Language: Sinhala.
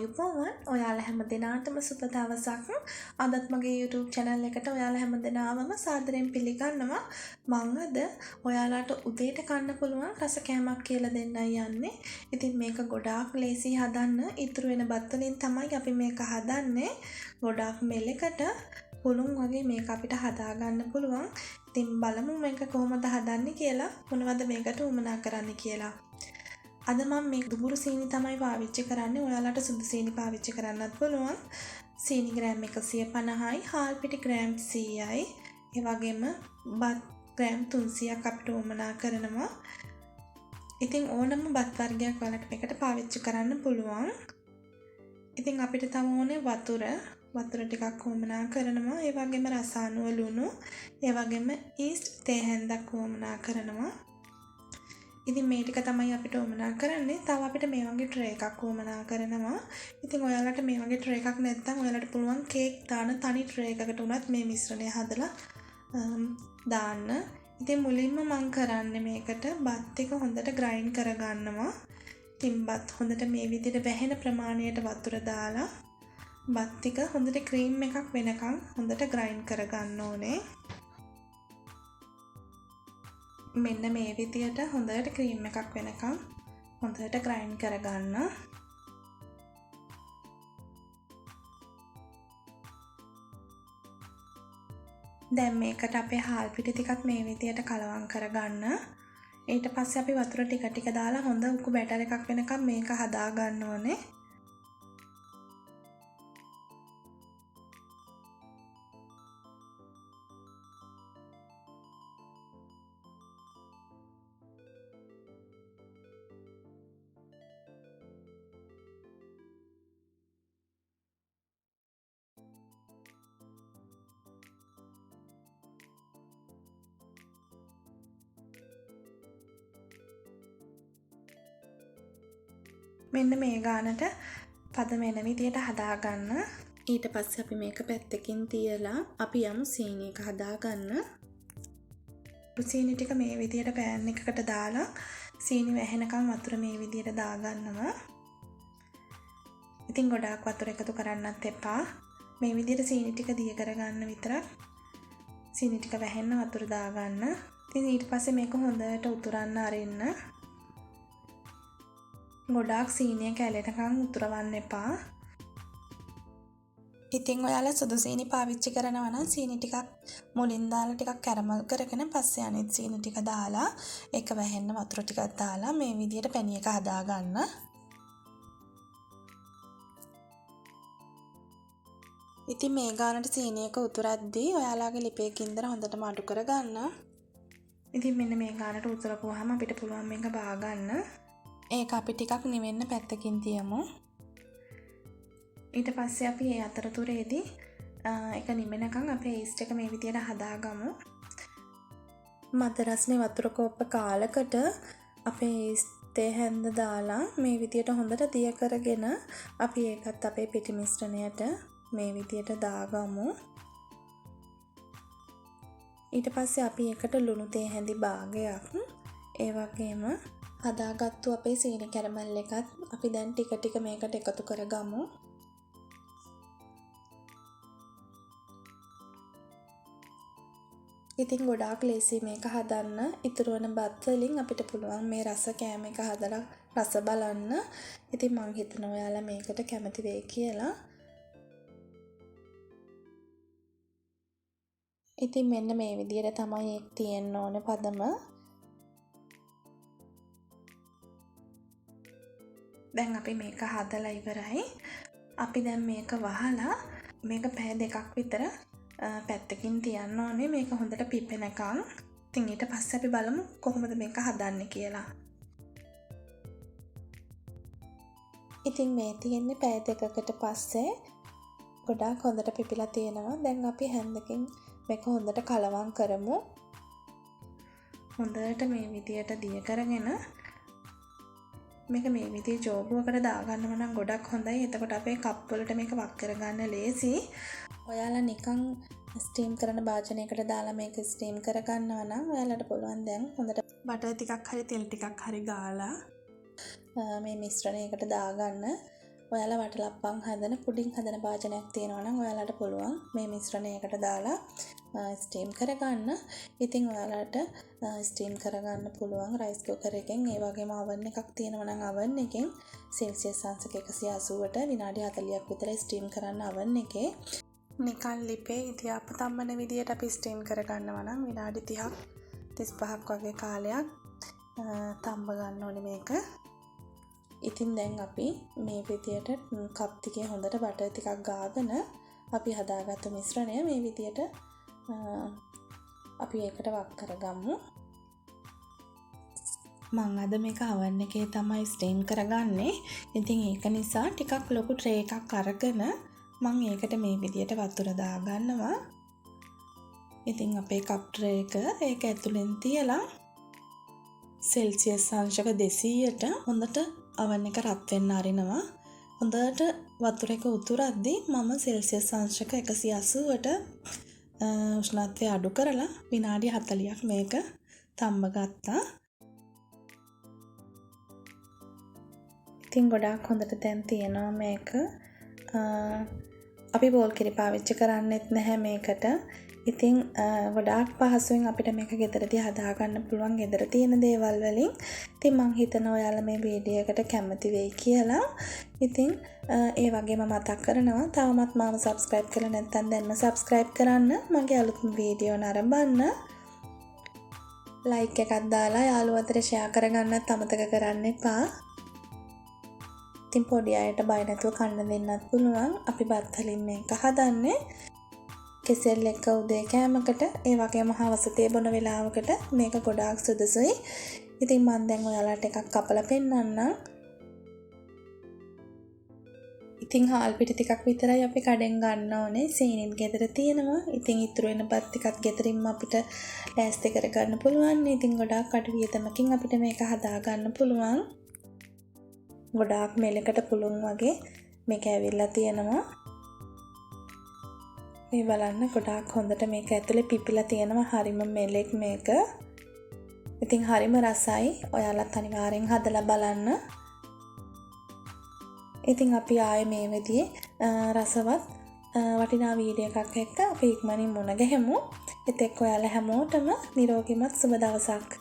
ආයුබෝවන් ඔයාලා හැම දිනාටම සුබ දවසක්. අදත් මගේ YouTube channel එකට ඔයාලා හැම දිනාවම සාදරයෙන් පිළිගන්නවා. මම අද ඔයාලාට උදේට කන්න පුළුවන් රස කෑමක් කියලා දෙන්නයි යන්නේ. ඉතින් මේක ගොඩාක් ලේසි හදන්න. ඉතුරු වෙන බත් වලින් තමයි අපි මේක හදන්නේ. ගොඩාක් මෙලකට පුළුන් වගේ මේක අපිට හදා ගන්න පුළුවන්. ඉතින් බලමු මේක කොහොමද හදන්නේ කියලා. මොනවද මේකට උමනා කරන්න කියලා. අද මම මේ දුඹුරු සීනි තමයි පාවිච්චි කරන්නේ. ඔයාලට සුදු සීනි පාවිච්චි කරන්නත් පුළුවන්. සීනි ග්‍රෑම් 150යි, හාල් පිටි ග්‍රෑම් 100යි, ඒ වගේම බත් ග්‍රෑම් 300ක් අපිට උමනා කරනවා. ඉතින් ඕනම බත් වර්ගයක් ඔයාලට මේකට පාවිච්චි කරන්න පුළුවන්. ඉතින් අපිට තව ඕනේ වතුර ටිකක් උමනා කරනවා. ඒ වගේම රසායනික ලුණු, ඒ වගේම ඊස්ට් තේ හැන්දක් උමනා කරනවා. ඉතින් මේ ටික තමයි අපිට උමනා කරන්නේ. තව අපිට මේ වගේ ට්‍රේ එකක් උමනා කරනවා. ඉතින් ඔයාලට මේ වගේ ට්‍රේ එකක් නැත්නම් ඔයාලට පුළුවන් කේක් දාන තනි ට්‍රේ එකකට උනත් මේ මිශ්‍රණය හදලා දාන්න. ඉතින් මුලින්ම මම කරන්නේ මේකට බත් එක හොඳට ග්‍රයින්ඩ් කරගන්නවා. ඉතින් බත් හොඳට මේ විදිහට වැහෙන ප්‍රමාණයට වතුර දාලා බත් ටික හොඳට ක්‍රීම් එකක් වෙනකන් හොඳට ග්‍රයින්ඩ් කරගන්න ඕනේ. මෙන්න මේ විදියට හොඳට ක්‍රීම් එකක් වෙනකම් හොඳට ග්‍රයින්ඩ් කරගන්න. දැන් මේකට අපේ හාල් පිටි ටිකක් මේ විදියට කලවම් කරගන්න. ඊට පස්සේ අපි වතුර ටික දාලා හොඳ උකු බැටර් එකක් වෙනකම් මේක හදා ගන්න ඕනේ. මෙන්න මේ ගානට පද වෙන විදියට හදාගන්න. ඊට පස්සේ අපි මේක පැත්තකින් තියලා අපි යමු සීනි එක හදාගන්න. සීනි ටික මේ විදියට පෑන් එකකට දාලා සීනි වැහෙනකම් වතුර මේ විදියට දාගන්නවා. ඉතින් ගොඩාක් වතුර එකතු කරන්නත් එපා. මේ විදියට සීනි ටික දිය කරගන්න විතරක්. සීනි ටික වැහෙන්න වතුර දාගන්න. ඉතින් ඊට පස්සේ මේක හොඳට උතුරන්න අරින්න. ගොඩාක් සීනිය කැලෙනකන් උතුරවන්න එපා. ඉතින් ඔයාලා සුදු සීනි පාවිච්චි කරනවා නම් සීනි ටිකක් මුලින් දාලා ටිකක් කැරමල් කරගෙන පස්සේ අනිත් සීනි ටික දාලා ඒක වැහෙන්න වතුර ටිකක් දාලා මේ විදියට පැණි එක හදා ගන්න. ඉතින් මේ ගානට සීනි එක උතුරද්දී ඔයාලාගේ ලිපේ ගින්දර හොඳටම අඩු කරගන්න. ඉතින් මෙන්න මේ ගානට උතුරපුවාම අපිට පුළුවන් මේක බා ගන්න. ඒක අපි ටිකක් නිවෙන්න පැත්තකින් තියමු. ඊට පස්සේ අපි මේ අතරතුරේදී ඒක නිවෙනකන් අපේ ඊස්ට් එක මේ විදියට හදාගමු. මද රස්නේ වතුර කෝප්ප කාලකට අපේ ඊස්ට් තේ හැන්ද දාලා මේ විදියට හොඳට දිය කරගෙන අපි ඒකත් අපේ පිටි මිශ්‍රණයට මේ විදියට දාගමු. ඊට පස්සේ අපි ඒකට ලුණු තේ හැඳි භාගයක් ඒ වගේම හදාගත්තු අපේ සීනි කැරමල් එකත් අපි දැන් ටික මේකට එකතු කරගමු. ඉතින් ගොඩාක් ලේසි මේක හදන්න. ඉතුරු වෙන බත් වලින් අපිට පුළුවන් මේ රස කෑම එක හදලා රස බලන්න. ඉතින් මං හිතනවා ඔයාලා මේකට කැමති වෙයි කියලා. ඉතින් මෙන්න මේ විදියට තමයි ඒක තියෙන්න ඕනේ පදම. දැන් අපි මේක හදලා ඉවරයි. අපි දැන් මේක වහලා මේක පැය දෙකක් විතර පැත්තකින් තියන්න ඕනේ මේක හොඳට පිපෙනකන්. ඉතින් ඊට පස්සේ අපි බලමු කොහොමද මේක හදන්නේ කියලා. ඉතින් මේ තියෙන්නේ පැය දෙකකට පස්සේ ගොඩාක් හොඳට පිපිලා තියෙනවා. දැන් අපි හැන්දකින් මේක හොඳට කලවම් කරමු. හොඳට මේ විදියට දිය කරගෙන මේක මේ විදිහේ ජෝබුවකට දාගන්නව නම් ගොඩක් හොඳයි. එතකොට අපේ කප් වලට මේක වක් කරගන්න ලේසි. ඔයාලා නිකන් ස්ටීම් කරන භාජනයකට දාලා මේක ස්ටීම් කරගන්නවා නම් ඔයාලට පුළුවන් දැන් හොඳට බටර් ටිකක් හරි තෙල් ටිකක් හරි ගාලා මේ මිශ්‍රණයකට දාගන්න. ඔයාලා වටලප්පම් හදන පුඩින් හදන භාජනයක් තියෙනවා නම් ඔයාලට පුළුවන් මේ මිශ්‍රණයකට දාලා ස්ටීම් කරගන්න. ඉතින් ඔයාලට ස්ටීම් කරගන්න පුළුවන් රයිස් කුකර් එකෙන්. ඒ වගේම oven එකක් තියෙනවා නම් oven එකෙන් සෙල්සියස් අංශක 180ට විනාඩි 40ක් විතර ස්ටීම් කරන්න oven එකේ. නිකන් ලිපේ ඉතිහාප තම්බන විදියට අපි ස්ටීම් කරගන්නවා නම් විනාඩි 30ක් 35ක් වගේ කාලයක් තම්බ ගන්න ඕනේ මේක. ඉතින් දැන් අපි මේ විදියට කප් ටිකේ හොඳට බටර් ටිකක් ගාගෙන අපි හදාගත්තු මිශ්‍රණය මේ විදියට අපි ඒකට වක් කරගමු. මම අද මේක oven එකේ තමයි ස්ටීම් කරගන්නේ. ඉතින් ඒක නිසා ටිකක් ලොකු ට්‍රේ එකක් අරගෙන මම ඒකට මේ විදියට වතුර දාගන්නවා. ඉතින් අපේ කප් ට්‍රේ එක ඒක ඇතුලෙන් තියලා සෙල්සියස් අංශක 200ට හොඳට oven එක රත් වෙන්න අරිනවා. හොඳට වතුර එක උතුරද්දී මම සෙල්සියස් අංශක 180ට උෂ්ණත්වය අඩු කරලා විනාඩි 40ක් මේක තම්බ ගත්තා. ඉතින් ගොඩාක් හොඳට දැන් තියෙනවා මේක. අපි බෝල් කිරි පාවිච්චි කරන්නෙත් නැහැ මේකට. ඉතින් ගොඩාක් පහසුවෙන් අපිට මේක ගෙදරදී හදා ගන්න පුළුවන් ගෙදර තියෙන දේවල් වලින්. ඉතින් මම හිතනවා ඔයාලා මේ වීඩියෝ එකට කැමති වෙයි කියලා. ඉතින් ඒ වගේම මතක් කරනවා තවමත් මාව subscribe කරලා නැත්නම් දැන්ම subscribe කරන්න. මගේ අලුත්ම වීඩියෝ නරඹන්න. like එකක් දාලා යාළුවෝ අතර share කරගන්නත් අමතක කරන්න එපා. ඉතින් පොඩි අයට බය නැතුව කන්න දෙන්නත් පුළුවන්. අපි බත් වලින් මේක හදන්නේ. කෙසෙල් එක උදේ කෑමකට ඒ වගේම හවස තේ බොන වෙලාවකට මේක ගොඩාක් සුදුසුයි. ඉතින් මම දැන් ඔයාලට එකක් කපලා පෙන්නන්නම්. ඉතින් හාල් පිටි ටිකක් විතරයි අපි කඩෙන් ගන්න ඕනේ. සීනිත් ගෙදර තියෙනවා. ඉතින් ඉතුරු වෙන බත් ටිකත් ගෙදරින්ම අපිට ලෑස්ති කරගන්න පුළුවන්. ඉතින් ගොඩාක් අඩු වියදමකින් අපිට මේක හදා ගන්න පුළුවන්. ගොඩාක් මෙලකට පුළුන් වගේ මේක ඇවිල්ලා තියෙනවා. මේ බලන්න ගොඩාක් හොඳට මේක ඇතුලේ පිපිලා තියෙනවා. හරිම මෙලෙක් මේක. ඉතින් හරිම රසයි. ඔයාලත් අනිවාර්යෙන් හදලා බලන්න. ඉතින් අපි ආයේ මේ විදිහේ රසවත් වටිනා වීඩියෝ එකක් එක්ක අපි ඉක්මනින් මුණ ගැහෙමු. එතෙක් ඔයාලා හැමෝටම නිරෝගීමත් සුබ දවසක්.